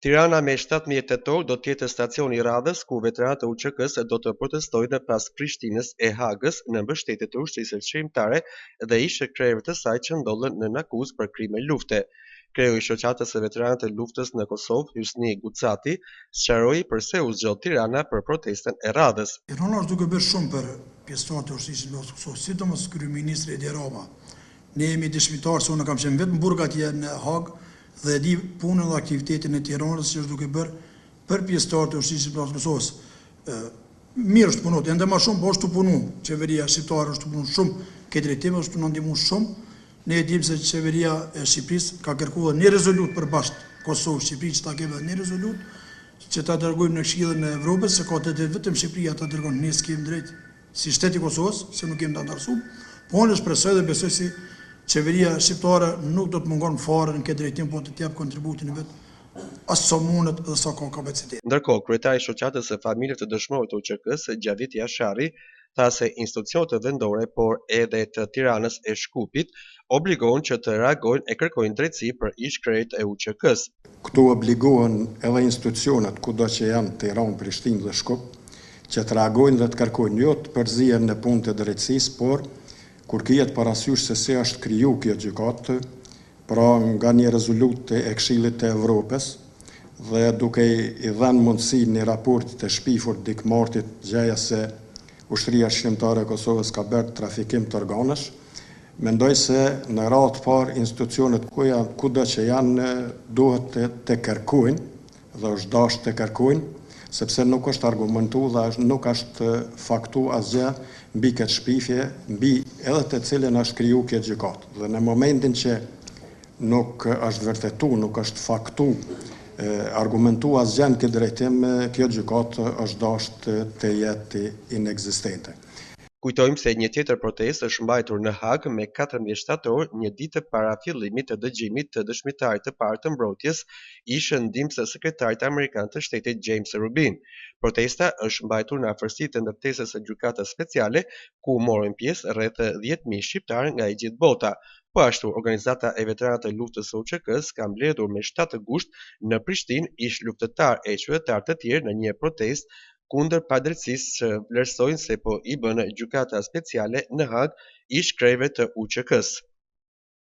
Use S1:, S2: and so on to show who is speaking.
S1: Tirana me 17 tetor do të jetë stacioni i radhës ku veteranët e UÇK-s do të protestojnë pas Prishtinës e Hagës në mbështetje të ushtrisë çrimtare dhe ish krerëve të saj që ndodhen në akuzë për krime lufte. Kreu i shoqatës së veteranëve të luftës në Kosovë, Hysni Gucati, sqaroi pse u zgjodh Tirana për protestën e radhës.
S2: Tirana është duke bërë shumë për pjesëtarët e ushtrisë së luftës së Kosovës, sidomos kryeministri Edi Rama. Ne jemi dëshmitarë se unë kam qenë vetëm burg atje në Hagë dhe e di punën dhe aktivitetin e Tiranës që është duke bërë për pjesëtarët e ushtrisë së luftës së Kosovës. Mirë është punot, ende më shumë, po është të punu. Qeveria shqiptare është të punu shumë, këtë drejtim është të ndihmu shumë. Ne e dim se qeveria e Shqipërisë ka kërkuar një rezolut për bashkë Kosovë, Shqipëri që ta kemi një rezolut që ta dërgojmë në Këshillin e Evropës, se ka të drejtë vetëm Shqipëria ta dërgon, ne s'kemi drejt si shteti i Kosovës, se nuk kemi ta ndarësuar. Po unë shpresoj dhe besoj si qeveria shqiptare nuk do të mungon fare në këtë drejtim, po të jap kontributin e vet as sa mundet dhe sa ka kapacitet.
S1: Ndërkohë, kryetari i shoqatës së familjeve të dëshmorëve të UÇK-s, Gjavit Jashari, tha se institucionet vendore, por edhe të Tiranës e Shkupit, obligohen që të reagojnë e kërkojnë drejtësi për ish-krerët e UÇK-s.
S3: Këtu obligohen edhe institucionet kudo që janë Tiranë, Prishtinë dhe Shkup, që të reagojnë dhe të kërkojnë jo të përzihen në punë të drejtësisë, por kur kihet parasysh se si është kriju kjo gjykatë, pra nga një rezolut e Këshillit të Evropës dhe duke i dhënë mundësi një raport të shpifur dikmartit gjeja se ushtria shqiptare e Kosovës ka bërë trafikim të organesh, mendoj se në radhë të parë institucionet kudo që janë duhet të kërkojnë dhe është dashur të kërkojnë, sepse nuk është argumentu dhe nuk është faktu asgjë mbi këtë shpifje, mbi edhe të cilën është kriju kjo gjykatë. Dhe në momentin që nuk është vërtetu, nuk është faktu, argumentu asgjë në këtë drejtim, kjo gjykatë është dashur të jetë inekzistente.
S1: Kujtojmë se një tjetër protestë është mbajtur në Hagë me 14 shtator, një ditë para fillimit të dëgjimit të dëshmitarit të parë të mbrojtjes, ish ndihmës sekretarit amerikan të shtetit James Rubin. Protesta është mbajtur në afërsi të ndërtesës së gjykatës speciale, ku morën pjesë rreth 10.000 shqiptarë nga e gjithë bota. Po ashtu, organizata e veteranëve të luftës së UÇK-s ka mbledhur me 7 gusht në Prishtinë ish luftëtar e qytetarë të tjerë në një protestë kundër padrejtësisë që vlerësojnë se po i bën gjykata speciale në Hagë ish krerëve të UÇK-s.